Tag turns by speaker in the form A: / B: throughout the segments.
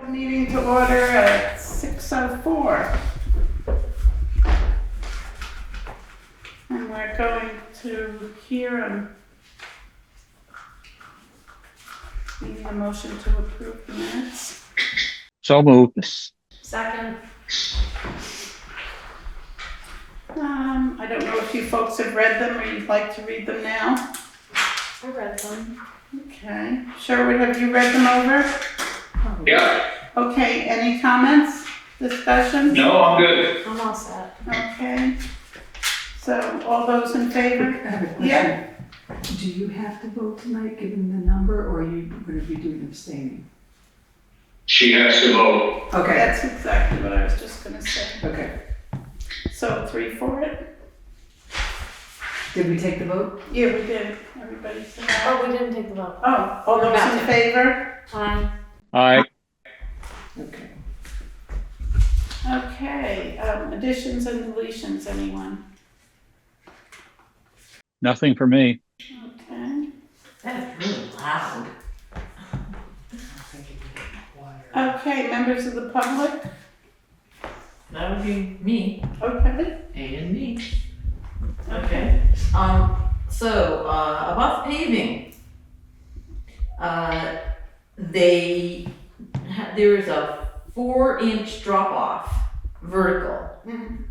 A: The meeting to order at 6:04. And we're going to hear need a motion to approve the minutes.
B: So moved.
C: Second.
A: I don't know if you folks have read them or you'd like to read them now.
C: I read them.
A: Okay. Sherwood, have you read them over?
D: Yeah.
A: Okay, any comments, discussion?
D: No, I'm good.
C: I'm all set.
A: Okay. So all those in favor?
E: I have a question.
A: Yeah.
E: Do you have to vote tonight, given the number, or are you going to be doing abstaining?
D: She has to vote.
E: Okay,
A: That's exactly what I was just gonna say.
E: okay.
A: So 3 for it?
E: Did we take the vote?
A: Yeah, we did. Everybody said aye.
C: Oh, we didn't take the vote.
A: Oh, all
C: We're
A: those
C: about
A: in
C: to.
A: favor?
C: Aye.
B: Aye.
E: Okay.
A: Okay, additions and deletions, anyone?
B: Nothing for me.
A: Okay.
C: That's really loud.
A: Okay, members of the public?
F: That would be me,
A: Okay.
F: A and B. Okay. About paving. There is a 4-inch drop off vertical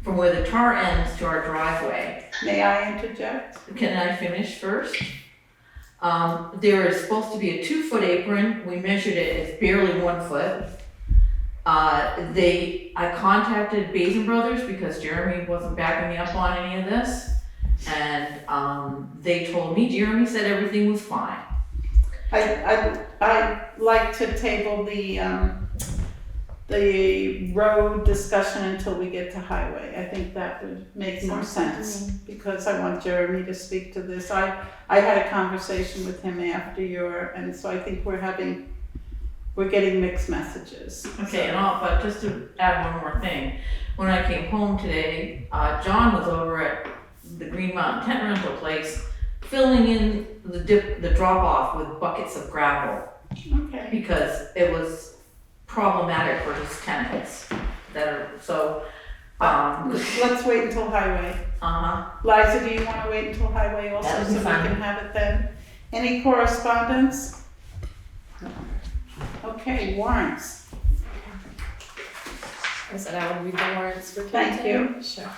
F: from where the tar ends to our driveway.
A: May I interject?
F: Can I finish first? There is supposed to be a 2-foot apron. We measured it, it's barely 1 foot. I contacted Basin Brothers because Jeremy wasn't backing me up on any of this. And, they told me, Jeremy said everything was fine.
A: I'd like to table the road discussion until we get to highway. I think that would make more sense because I want Jeremy to speak to this. I had a conversation with him after and so I think we're getting mixed messages.
F: Okay, but just to add one more thing, when I came home today, John was over at the Green Mountain tent rental place, filling in the drop off with buckets of gravel
A: Okay.
F: because it was problematic for his tenants.
A: Let's wait until highway. Liza, do you want to wait until highway also
F: That would
A: so
F: be
A: we
F: fine.
A: can have it then? Any correspondence? Okay, warrants.
C: I said I would read the warrants for
A: Thank
C: today.
A: you.
C: Sure.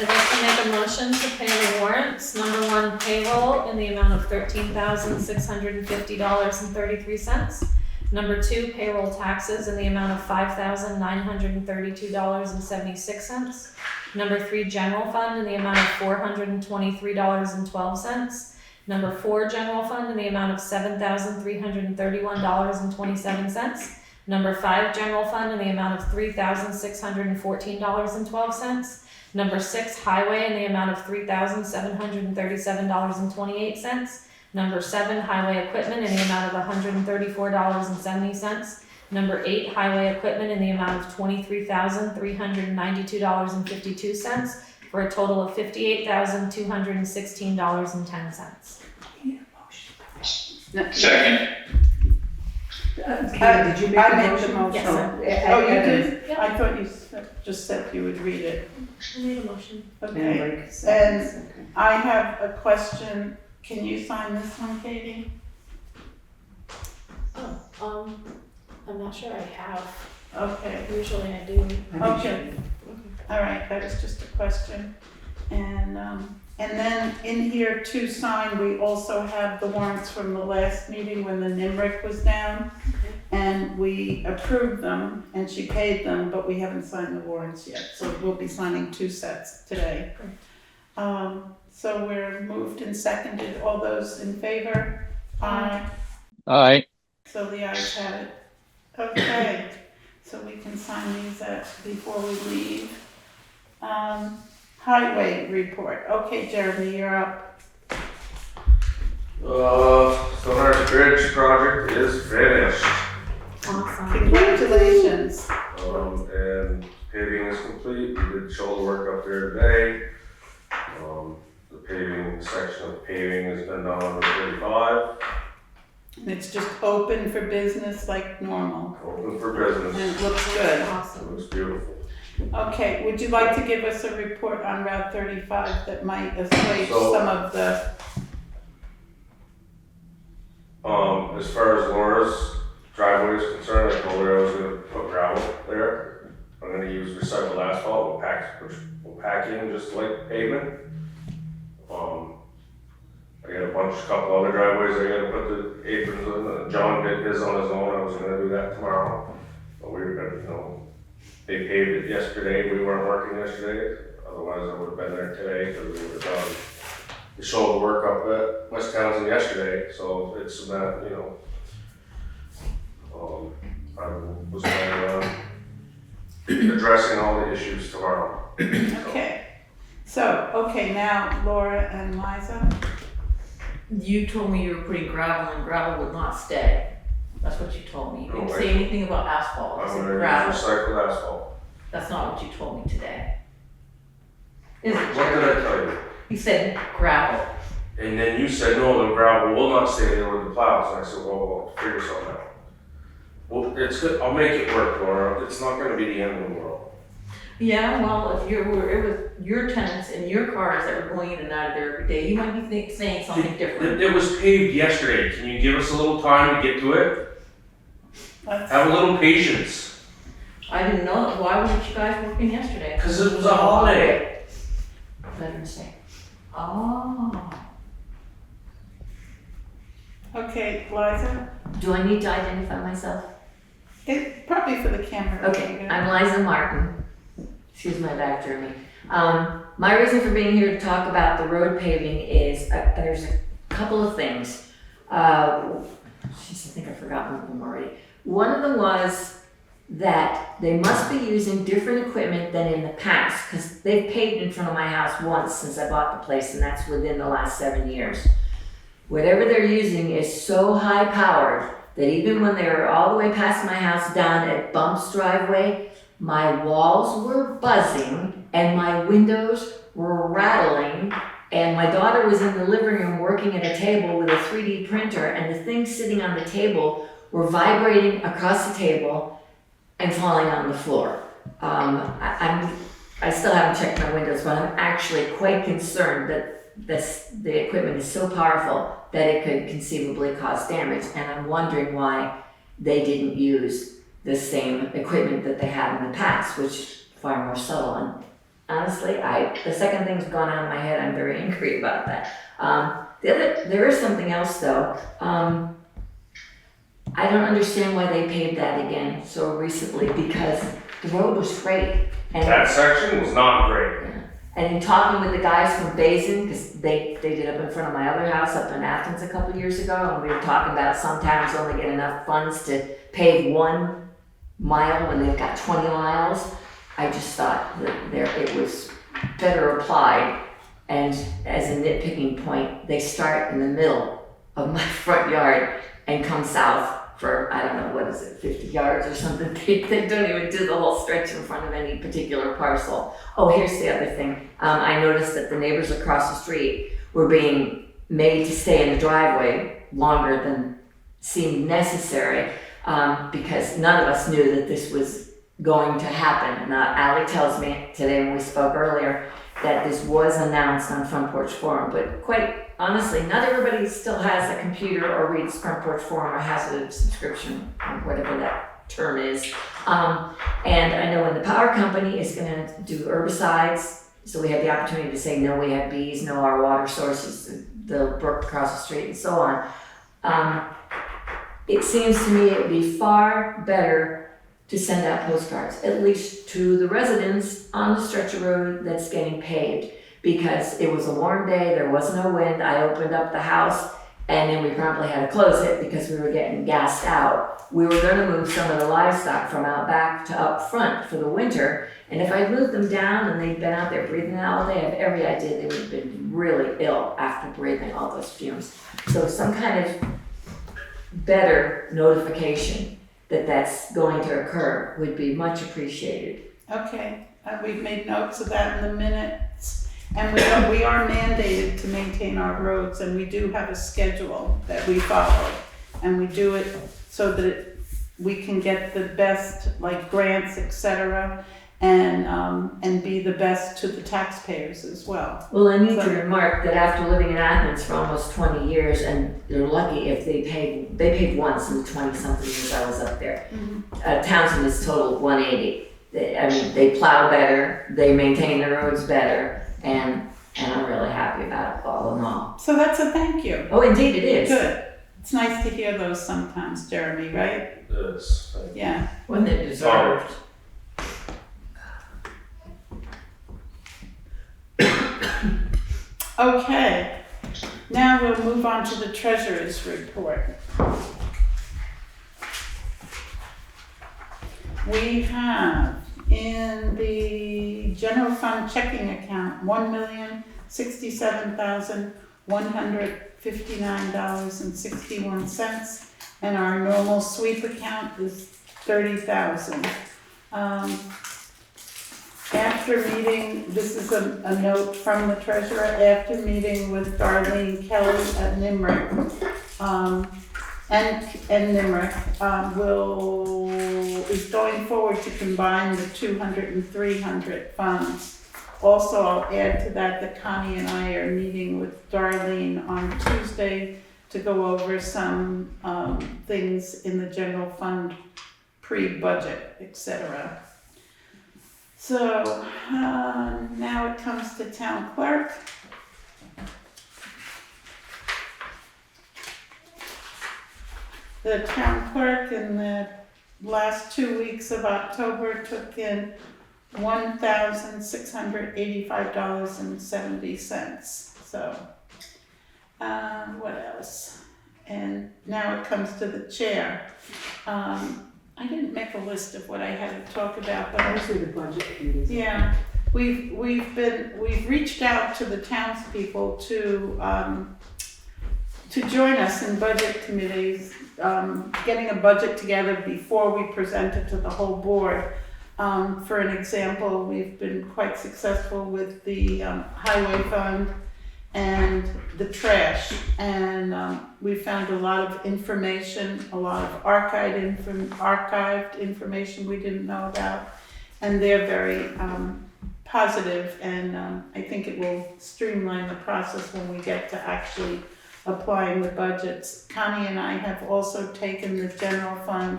C: I'd like to make a motion to pay the warrants. Number 1, payroll in the amount of $13,650.33. Number 2, payroll taxes in the amount of $5,932.76. Number 3, general fund in the amount of $423.12. Number 4, general fund in the amount of $7,331.27. Number 5, general fund in the amount of $3,614.12. Number 6, highway in the amount of $3,737.28. Number 7, highway equipment in the amount of $134.70. Number 8, highway equipment in the amount of $23,392.52 for a total of $58,216.10.
D: Second.
E: Katie, did you make
A: I
E: a
A: made
E: motion?
A: the motion.
C: Yes,
A: Oh, you did?
C: Yep.
A: I thought you just said you would read it.
C: I made a motion.
A: Okay.
E: Like seconds, okay.
A: I have a question. Can you sign this one, Katie?
C: Oh, I'm not sure I have.
A: Okay.
C: Usually I do.
E: I think
A: Okay. All right, that was just a question. And then in here to sign, we also have the warrants from the last meeting when the NIMRIC was down. And we approved them and she paid them, but we haven't signed the warrants yet. So we'll be signing 2 sets today. So we're moved and seconded. All those in favor? Aye.
B: Aye.
A: So the ayes have it. Okay, so we can sign these before we leave. Highway report. Okay, Jeremy, you're up.
G: Sunrise Bridge project is finished.
C: Awesome.
A: Congratulations.
G: And paving is complete. We did shoulder work up there today. The paving section of paving has been done on the 35.
A: And it's just open for business like normal,
G: Open for
A: and
G: business.
A: it looks good.
G: It
C: Awesome.
G: looks beautiful.
A: Okay, would you like to give us a report on Route 35 that might assuage
G: So-
A: some of the,
G: As far as Laura's driveway is concerned, I told her I was gonna put gravel there. I'm gonna use recycled asphalt, we'll pack in just like pavement. I got a couple other driveways I gotta put the aprons in. John did his on his own, I was gonna do that tomorrow. But we were gonna, they paved it yesterday, we weren't working yesterday, otherwise I would've been there today, cause we would've done the shoulder work up at West Townsend yesterday, so it's not, I was planning on addressing all the issues tomorrow.
A: okay. So, okay, now Laura and Liza.
F: You told me you were putting gravel and gravel would not stay. That's what you told me. You didn't
G: No,
F: say anything about asphalt, you
G: I'm
F: said
G: gonna use
F: gravel.
G: recycled asphalt.
F: That's not what you told me today. Is it?
G: What did I tell you?
F: You said gravel.
G: And then you said, no, the gravel will not stay there with the plows, and I said, well, we'll figure something out. Well, it's good, I'll make it work, Laura, it's not gonna be the end of the world.
F: Yeah, well, if it was your tenants and your cars that were going in and out of there every day, you might be saying something different.
G: It was paved yesterday, can you give us a little time to get to it?
A: Let's-
G: Have a little patience,
F: I didn't know, why weren't you guys working yesterday?
G: cause it was a holiday.
F: Veterans Day. Oh.
A: Okay, Liza,
H: Do I need to identify myself?
A: probably for the camera.
H: Okay, I'm Liza Martin. Excuse my back journey. My reason for being here to talk about the road paving is, there's a couple of things. Jeez, I think I've forgotten one of them already. One of them was that they must be using different equipment than in the past, because they've paved in front of my house once since I bought the place, and that's within the last 7 years. Whatever they're using is so high powered that even when they were all the way past my house down at Bump's driveway, my walls were buzzing and my windows were rattling, and my daughter was in the living room working at a table with a 3D printer, and the things sitting on the table were vibrating across the table and falling on the floor. I still haven't checked my windows, but I'm actually quite concerned that the equipment is so powerful that it could conceivably cause damage, and I'm wondering why they didn't use the same equipment that they had in the past, which is far more subtle. And honestly, the second thing's gone out of my head. I'm very angry about that. There is something else though. I don't understand why they paved that again so recently, because the road was great. And
G: That section was not great.
H: and in talking with the guys from Basin, because they did up in front of my other house up in Athens a couple years ago, and we were talking about some towns only get enough funds to pave 1 mile when they've got 20 miles. I just thought that it was better applied. And as a nitpicking point, they start in the middle of my front yard and come south for, I don't know, what is it, 50 yards or something. They don't even do the whole stretch in front of any particular parcel. Oh, here's the other thing. I noticed that the neighbors across the street were being made to stay in the driveway longer than seemed necessary, because none of us knew that this was going to happen. Now, Ally tells me today when we spoke earlier that this was announced on Front Porch Forum, but quite honestly, not everybody still has a computer or reads Front Porch Forum or has a subscription, or whatever that term is. And I know when the power company is gonna do herbicides, so we have the opportunity to say, no, we have bees, no, our water sources, the brook across the street, and so on. It seems to me it would be far better to send out postcards, at least to the residents on the stretch of road that's getting paved, because it was a warm day, there was no wind. I opened up the house and then we promptly had to close it because we were getting gassed out. We were gonna move some of the livestock from out back to up front for the winter, and if I'd moved them down and they'd been out there breathing all day, I have every idea they would have been really ill after breathing all those fumes. So some kind of better notification that that's going to occur would be much appreciated.
A: Okay, we've made notes of that in the minutes, and we are mandated to maintain our roads, and we do have a schedule that we follow. and we do it so that we can get the best, like grants, et cetera, and be the best to the taxpayers as well.
H: Well, I need to
A: So-
H: remark that after living in Athens for almost 20 years, and they're lucky if they paid once in the 20-something years I was up there. Townsend is total 180. They plow better, they maintain the roads better, and I'm really happy about it all in all.
A: So that's a thank you.
H: Oh, indeed it is.
A: Good. It's nice to hear those sometimes, Jeremy, right?
G: It's,
A: Yeah.
F: When they're deserved.
A: Okay, now we'll move on to the treasurer's report. We have in the general fund checking account, $1,067,159.61, and our normal sweep account is $30,000. After meeting, this is a note from the treasurer, after meeting with Darlene Kelly at Nimrick, and Nimrick, is going forward to combine the 200 and 300 funds. Also, I'll add to that Connie and I are meeting with Darlene on Tuesday to go over some things in the general fund pre-budget, etc. So now it comes to town clerk. The town clerk in the last 2 weeks of October took in $1,685.70. So what else? And now it comes to the chair. I didn't make a list of what I had to talk about, but
E: Mostly the budget committees.
A: yeah, we've reached out to the townspeople to join us in budget committees, getting a budget together before we present it to the whole board. For an example, we've been quite successful with the highway fund and the trash, and we found a lot of information, a lot of archived information we didn't know about, and they're very positive, and I think it will streamline the process when we get to actually applying the budgets. Connie and I have also taken the general fund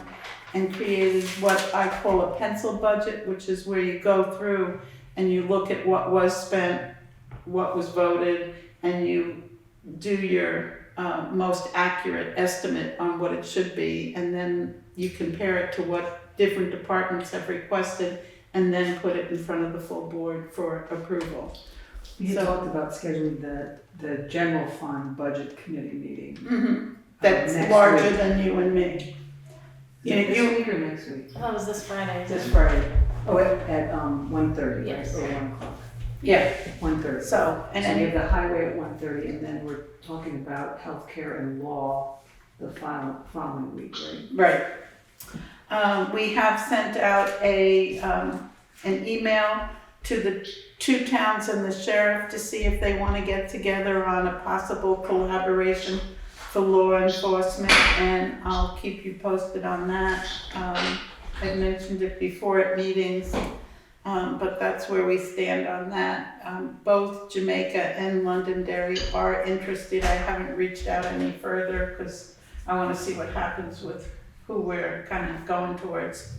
A: and created what I call a pencil budget, which is where you go through and you look at what was spent, what was voted, and you do your most accurate estimate on what it should be, and then you compare it to what different departments have requested, and then put it in front of the full board for approval.
E: We had
A: So-
E: talked about scheduling the general fund budget committee meeting.
A: That's
E: Next
A: larger
E: week.
A: than you and me. Yeah,
E: This
A: you,
E: week or next week?
C: That was this Friday.
E: This Friday. Oh, at 1:30, right?
C: Yes.
E: Or 1 o'clock.
A: yeah,
E: 1:30.
A: so, and
E: So we
A: then,
E: have the highway at 1:30, and then we're talking about healthcare and law the following week, right?
A: right. We have sent out an email to the two towns and the sheriff to see if they want to get together on a possible collaboration for law enforcement, and I'll keep you posted on that. I've mentioned it before at meetings, but that's where we stand on that. Both Jamaica and Londonderry are interested. I haven't reached out any further because I want to see what happens with who we're kind of going towards.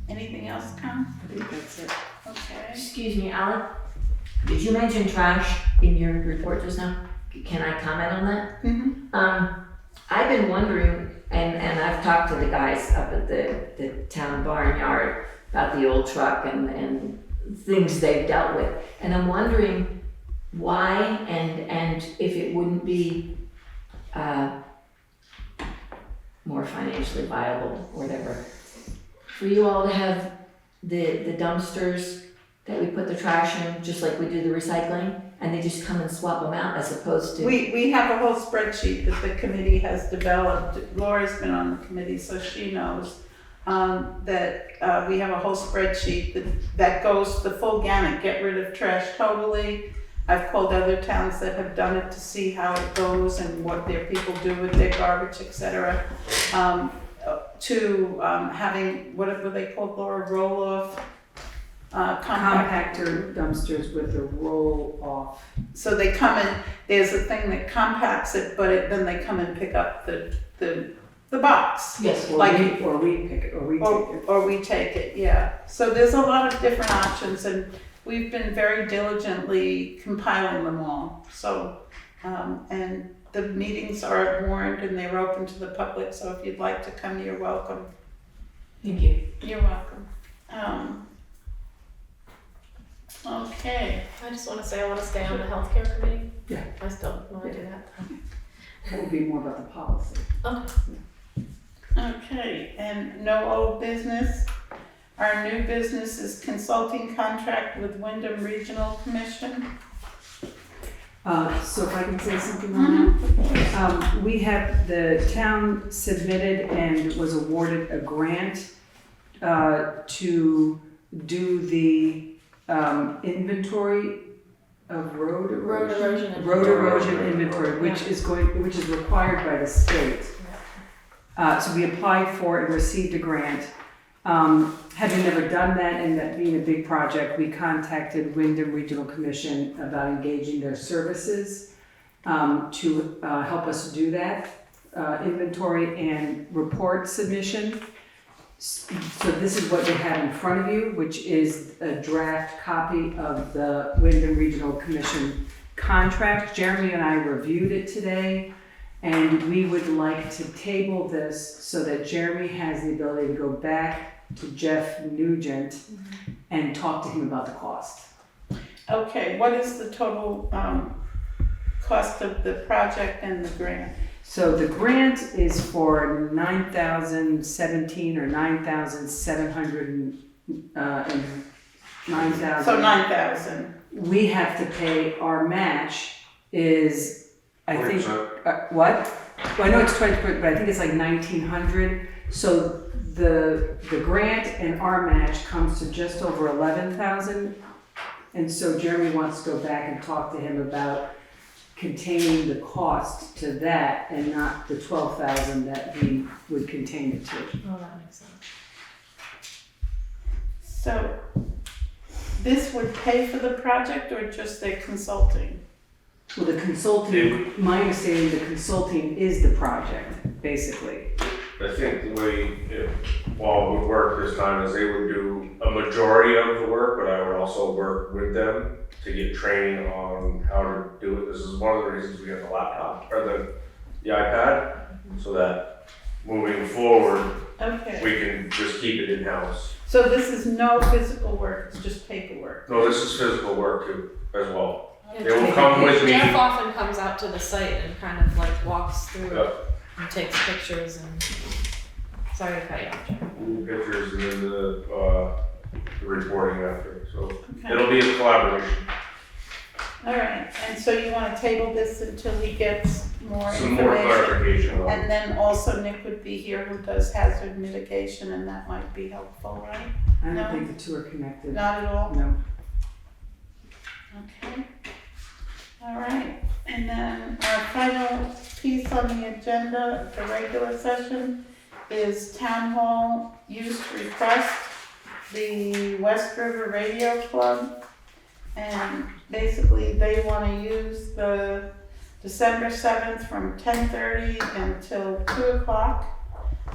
A: Anything else, Con?
E: I think that's it.
A: Okay.
H: Excuse me, Alec, did you mention trash in your report just now? Can I comment on that? I've been wondering, and I've talked to the guys up at the town barnyard about the old truck and things they've dealt with, and I'm wondering why and if it wouldn't be more financially viable, or whatever, for you all to have the dumpsters that we put the trash in, just like we do the recycling, and they just come and swap them out as opposed to.
A: We have a whole spreadsheet that the committee has developed. Laura's been on the committee, so she knows that we have a whole spreadsheet that goes the full gamut, get rid of trash totally, I've called other towns that have done it to see how it goes and what their people do with their garbage, etc. To having, whatever they call, Laura, roll-off,
E: Compactor dumpsters with a roll-off.
A: So they come in, there's a thing that compacts it, but then they come and pick up the box.
E: Yes, or
A: Like-
E: we pick it, or we take it.
A: Or we take it, yeah. So there's a lot of different options, and we've been very diligently compiling them all. So, and the meetings are warned and they're open to the public, so if you'd like to come, you're welcome.
F: Thank you.
A: You're welcome. Okay.
C: I just wanna say I wanna stay on the healthcare committee.
E: Yeah.
C: I still wanna do that.
E: That would be more about the policy.
C: Okay.
A: Okay, and no old business. Our new business is consulting contract with Windham Regional Commission.
E: So if I can say something on that? We have, the town submitted and was awarded a grant to do the inventory of road erosion. Road erosion inventory, which is required by the state. So we applied for it and received a grant. Having never done that and that being a big project, we contacted Windham Regional Commission about engaging their services to help us do that inventory and report submission. So this is what you have in front of you, which is a draft copy of the Windham Regional Commission contract. Jeremy and I reviewed it today, and we would like to table this so that Jeremy has the ability to go back to Jeff Nugent and talk to him about the cost.
A: Okay, what is the total cost of the project and the grant?
E: So the grant is for $9,017 or $9,700 and $9,000.
A: So 9,000.
E: We have to pay, our match is, I think,
G: 40%.
E: what? Well, I know it's 20%, but I think it's like 1,900. So the grant and our match comes to just over 11,000. And so Jeremy wants to go back and talk to him about containing the cost to that and not the 12,000 that he would contain it to.
C: Oh, that makes sense.
A: So this would pay for the project or just their consulting?
E: Well, the consulting, my understanding, the consulting is the project, basically.
G: I think the way it all would work this time is they would do a majority of the work, but I would also work with them to get training on how to do it. This is one of the reasons we got the laptop or the iPad, so that moving forward,
A: Okay.
G: we can just keep it in-house.
A: So this is no physical work, it's just paperwork?
G: No, this is physical work too, as well.
C: Yeah,
G: They will come with me.
C: Jeff often comes out to the site and kind of like walks through it
G: Yep.
C: and takes pictures and, sorry to cut you off, Jeff.
G: Pictures and then the reporting after, so
A: Okay.
G: it'll be a collaboration.
A: All right, and so you want to table this until he gets more
G: Some more
A: information?
G: clarification on
A: And then also Nick would be here who does hazard mitigation and that might be helpful, right?
E: I don't
A: No.
E: think the two are connected.
A: Not at all?
E: No.
A: Okay. All right, and then our final piece on the agenda, the regular session, is Town Hall use request, the West River Radio Club. And basically, they want to use the December 7th from 10:30 until 2 o'clock.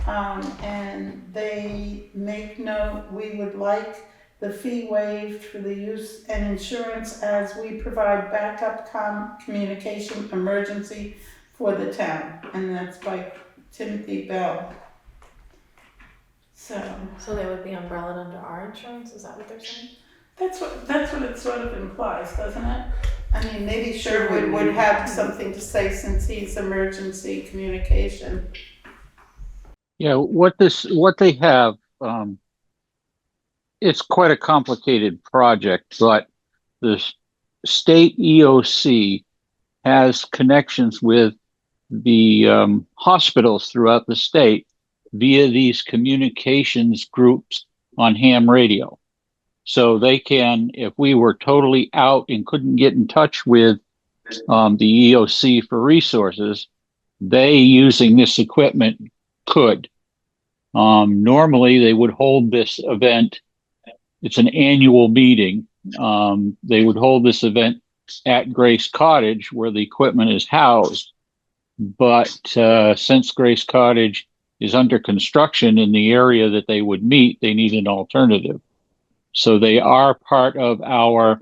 A: And they make note, we would like the fee waived for the use and insurance as we provide backup communication emergency for the town. And that's by Timothy Bell. So
C: So they would be umbrellaed under our insurance, is that what they're saying?
A: that's what it sort of implies, doesn't it? I mean, maybe Sherwood would have something to say since he's emergency communication.
B: Yeah, what they have, it's quite a complicated project, but the state EOC has connections with the hospitals throughout the state via these communications groups on ham radio. So they can, if we were totally out and couldn't get in touch with the EOC for resources, they, using this equipment, could. Normally, they would hold this event. It's an annual meeting. They would hold this event at Grace Cottage where the equipment is housed. But since Grace Cottage is under construction in the area that they would meet, they need an alternative. So they are part of our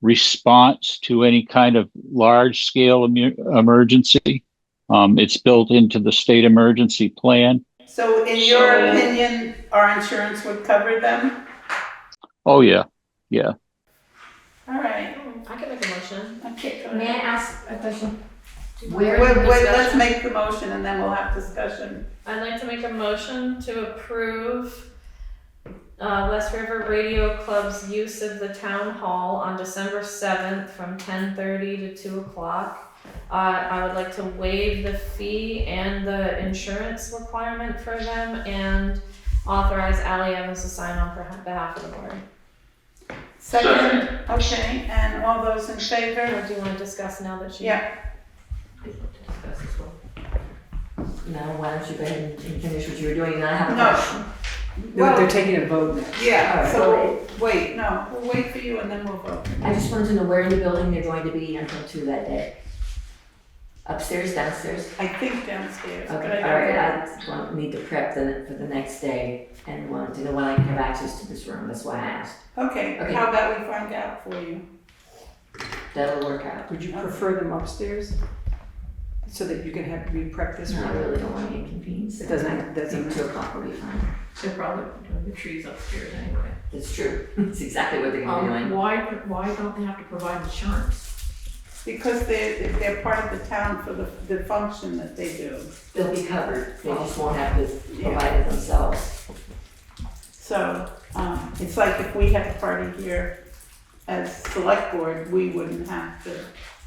B: response to any kind of large scale emergency. It's built into the state emergency plan.
A: So in your opinion, our insurance would cover them?
B: Oh, yeah. Yeah.
A: All right.
C: I can make a motion.
A: Okay, go
H: May I
A: ahead.
H: ask a question?
A: Wait, let's make the motion and then we'll have discussion.
C: I'd like to make a motion to approve West River Radio Club's use of the town hall on December 7th from 10:30 to 2 o'clock. I would like to waive the fee and the insurance requirement for them and authorize Ally Evans to sign on behalf of the board.
A: Second, okay, and all those in favor?
C: Or do you want to discuss now that she?
A: Yeah.
H: No, why don't you go ahead and finish what you were doing, and I have a
A: No.
H: question.
E: No, they're taking a vote now.
A: Yeah,
H: All
A: so, wait, no, we'll wait for you and then we'll vote.
H: I just wanted to know where in the building they're going to be until 2 that day. Upstairs, downstairs?
A: I think downstairs, but
H: Okay,
A: I
H: all right,
A: don't know.
H: I need to prep for the next day and wanted to know when I can have access to this room, that's why I asked.
A: Okay,
H: Okay.
A: how about we find out for you?
H: That'll work out.
E: Would you prefer them upstairs? So that you can have, we prep this
H: I
E: room?
H: really don't want to inconvenience.
E: It doesn't- doesn't-
H: 2 o'clock will be fine.
F: They're probably doing the trees upstairs anyway.
H: That's true. It's exactly what they're gonna be doing.
F: Why don't they have to provide insurance?
A: Because they're part of the town for the function that they do.
H: They'll be covered. They just won't have to provide it themselves.
A: So, it's like if we had a party here as select board, we wouldn't have to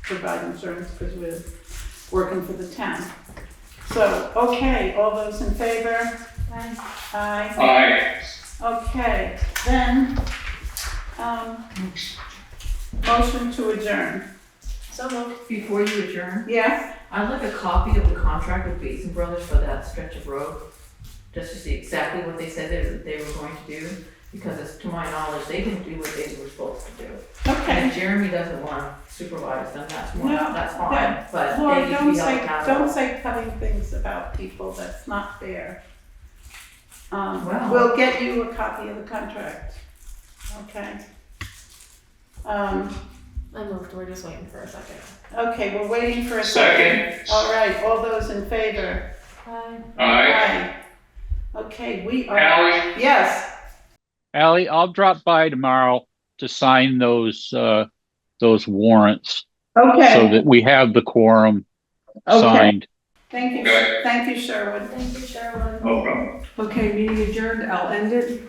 A: provide insurance because we're working for the town. So, okay, all those in favor? Aye. Aye.
D: Aye.
A: Okay, then, motion to adjourn.
C: So moved.
F: Before you adjourn,
A: Yes?
F: I'd like a copy of the contract with VIII Brothers for that stretch of road, just to see exactly what they said they were going to do, because it's, to my knowledge, they didn't do what they were supposed to do. And
A: Okay.
F: if Jeremy doesn't want to supervise them, that's more,
A: No,
F: that's fine, but
A: Laura,
F: they need to
A: don't
F: be held
A: say,
F: accountable.
A: don't say cutting things about people, that's not fair.
F: Well-
A: We'll get you a copy of the contract, okay?
C: I moved. We're just waiting for a second.
A: Okay, we're waiting for a second.
D: Second.
A: All right, all those in favor?
C: Aye.
D: Aye.
A: Okay, we are,
D: Ally?
A: yes,
B: Ally, I'll drop by tomorrow to sign those warrants so
A: okay,
B: that we have the quorum
A: Okay.
B: signed.
A: thank you,
D: Okay.
A: thank you, Sherwood.
C: Thank you, Sherwood.
D: No problem.
E: Okay, meeting adjourned, I'll end it.